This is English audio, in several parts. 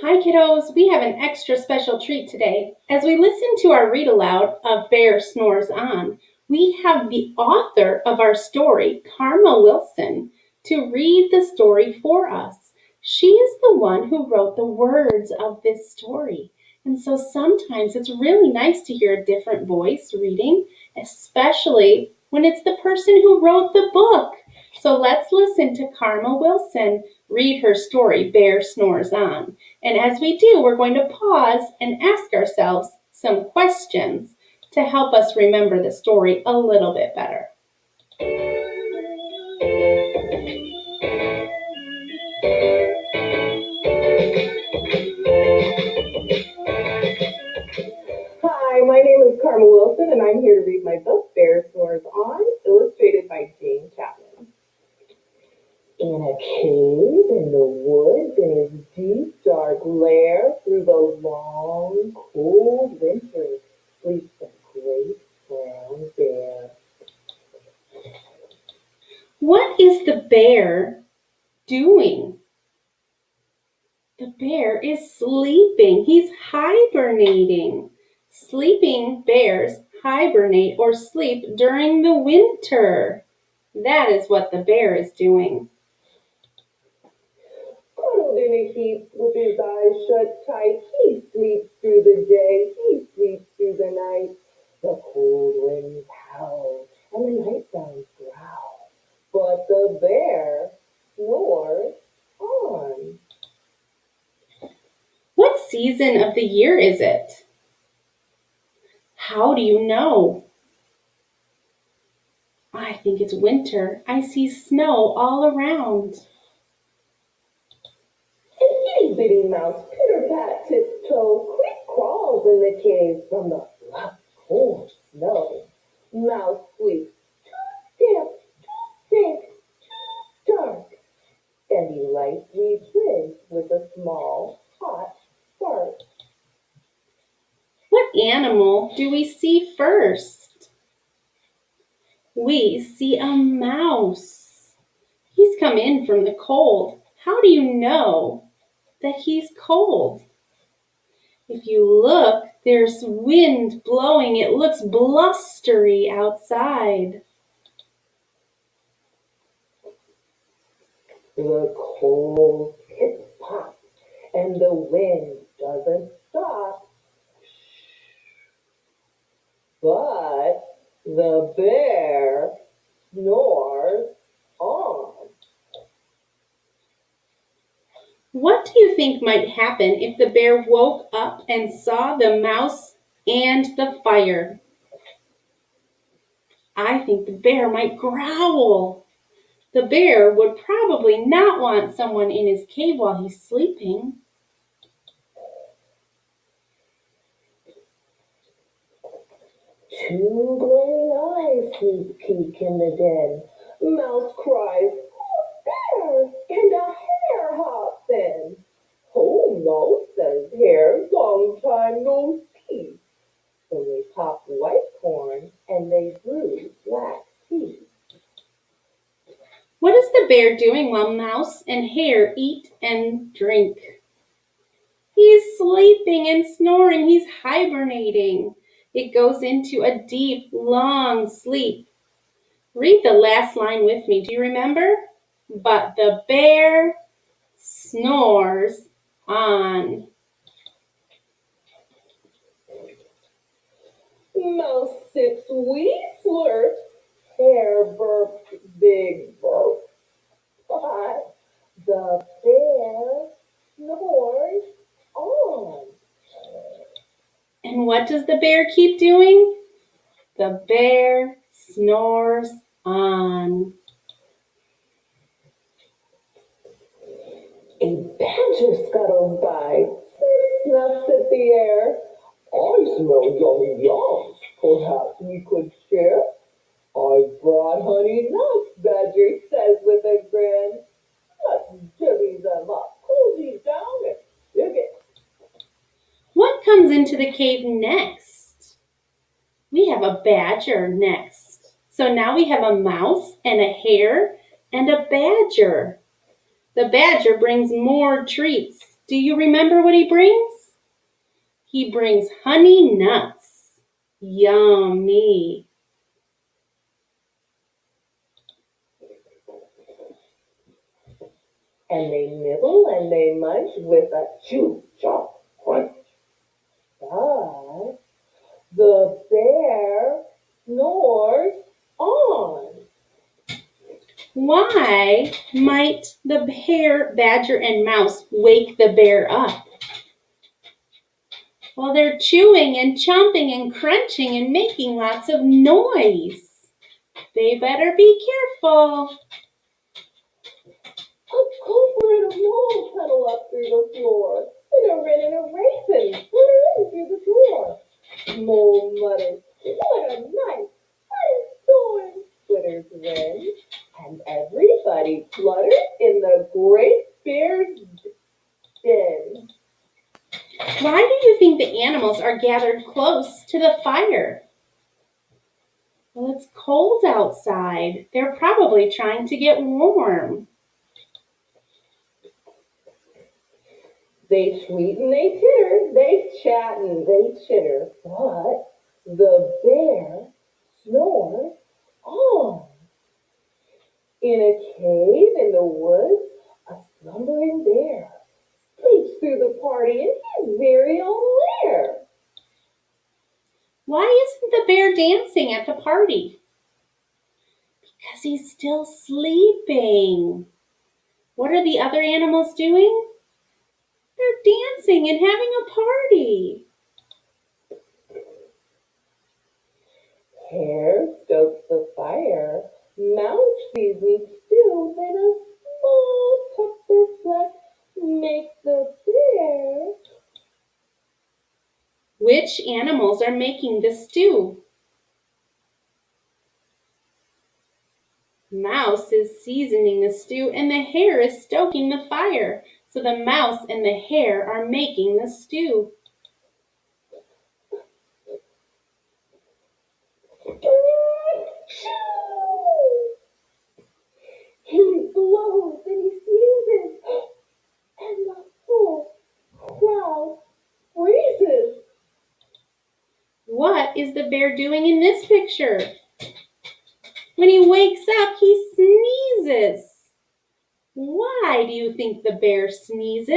Hi, kiddos. We have an extra special treat today. As we listen to our read aloud of Bear Snores On, we have the author of our story, Karma Wilson, to read the story for us. She is the one who wrote the words of this story. And so sometimes it's really nice to hear a different voice reading, especially when it's the person who wrote the book. So let's listen to Karma Wilson read her story, Bear Snores On. And as we do, we're going to pause and ask ourselves some questions to help us remember the story a little bit better. Hi, my name is Karma Wilson, and I'm here to read my book, Bear Snores On, illustrated by Jane Chapman. In a cave in the woods, in his deep, dark lair, through the long, cold winter, sleeps a great brown bear. What is the bear doing? The bear is sleeping. He's hibernating. Sleeping bears hibernate or sleep during the winter. That is what the bear is doing. Cuddled in a heap with his eyes shut tight, he sleeps through the day, he sleeps through the night. The cold winds howl, and the night sounds growl, but the bear snores on. What season of the year is it? How do you know? I think it's winter. I see snow all around. An itty bitty mouse pitter-pat tiptoe quick crawls in the cave from the fluff cold snow. Mouse squeaks, too damp, too dank, too dark, and he lightly twigs with a small hot spark. What animal do we see first? We see a mouse. He's come in from the cold. How do you know that he's cold? If you look, there's wind blowing. It looks blustery outside. The cold hit pops, and the wind doesn't stop. But the bear snores on. What do you think might happen if the bear woke up and saw the mouse and the fire? I think the bear might growl. The bear would probably not want someone in his cave while he's sleeping. Two glowing eyes sneak peek in the den. Mouse cries, "Who's there?" And a hare hops in. "Oh no," says hare, "long time no see." So they popped white corn and they brew black tea. What is the bear doing while mouse and hare eat and drink? He's sleeping and snoring. He's hibernating. It goes into a deep, long sleep. Read the last line with me. Do you remember? But the bear snores on. Mouse sips wee slurps, hare burps big burps. But the bear snores on. And what does the bear keep doing? The bear snores on. A badger scuttles by, snuffs at the air. "I smell yummy yums. Perhaps we could share." "I've brought honey nuts," Badger says with a grin. "Let's divvy them up, cozy down and dig it." What comes into the cave next? We have a badger next. So now we have a mouse and a hare and a badger. The badger brings more treats Do you remember what he brings? He brings honey nuts. Yummy. And they nibble and they munch with a chew, chop, crunch. But the bear snores on. Why might the hare, badger, and mouse wake the bear up? Well, they're chewing and chomping and crunching and making lots of noise. They better be careful. A gopher and a mole tunnel up through the floor, and a wren and a raven flutter in through the door. Mole mutters, "What a night! What a storm!" Twitters wren, and everybody flutters in the great bear's den. Why do you think the animals are gathered close to the fire? Well, it's cold outside. They're probably trying to get warm. They tweet and they titter, they chat and they chitter, but the bear snores on. In a cave in the woods, a slumbering bear sleeps through the party in his very own lair. Why isn't the bear dancing at the party? Because he's still sleeping. What are the other animals doing? They're dancing and having a party. Hare stokes the fire, mouse seasons stew, then a small pepper fleck makes the bear. Which animals are making the stew? Mouse is seasoning the stew and the hare is stoking the fire. So the mouse and the hare are making the stew. He blows and he sneezes, and the whole crowd freezes. What is the bear doing in this picture? When he wakes up, he sneezes. Why do you think the bear sneezes?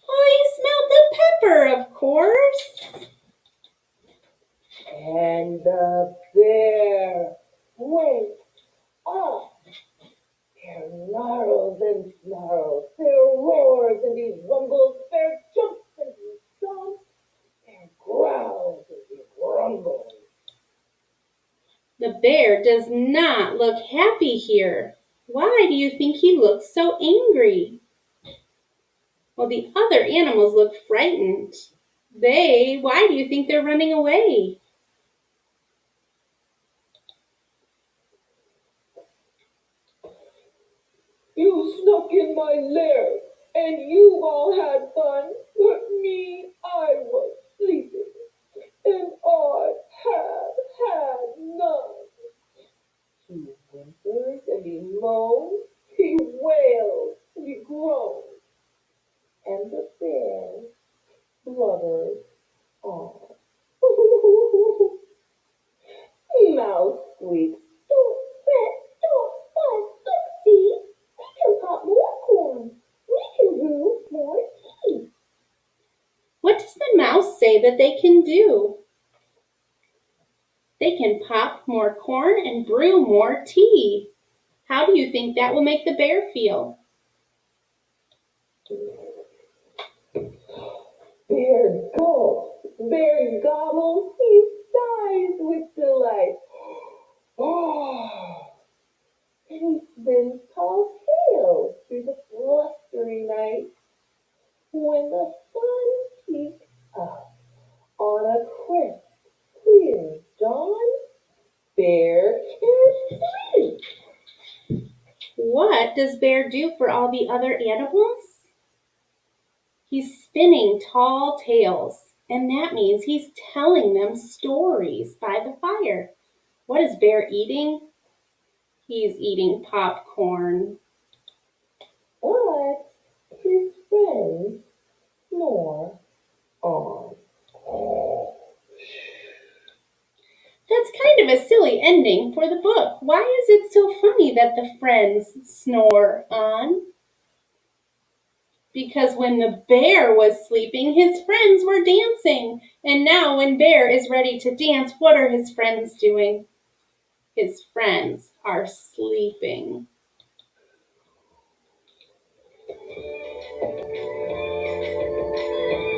Well, he smelled the pepper, of course. And the bear wakes up. There gnarls and snarls, there roars and he rumbles, there jumps and he stomps, there growls and he grumbles. The bear does not look happy here. Why do you think he looks so angry? Well, the other animals look frightened. Why do you think they're running away? You snuck in my lair, and you all had fun, but me, I was sleeping, and I had none. He whimpers and he moans, he wails and he groans, and the bear blubbers on. Mouse squeaks, "Don't fret, don't fuss, look, see, we can pop more corn, we can brew more tea." What does the mouse say that they can do? They can pop more corn and brew more tea. How do you think that will make the bear feel? Bear gulps, bear gobbles, he sighs with delight. Oh, and he spins tall tales through the blustery night. When the sun peeks up on a crisp, clear dawn, bear can sleep. What does bear do for all the other animals? He's spinning tall tales, and that means he's telling them stories by the fire. What is bear eating? He's eating popcorn. But his That's kind of a silly ending for the book. Why is it so funny that the friends snore on? Because when the bear was sleeping, his friends were dancing. And now, when Bear is ready to dance, what are his friends doing? His friends are sleeping.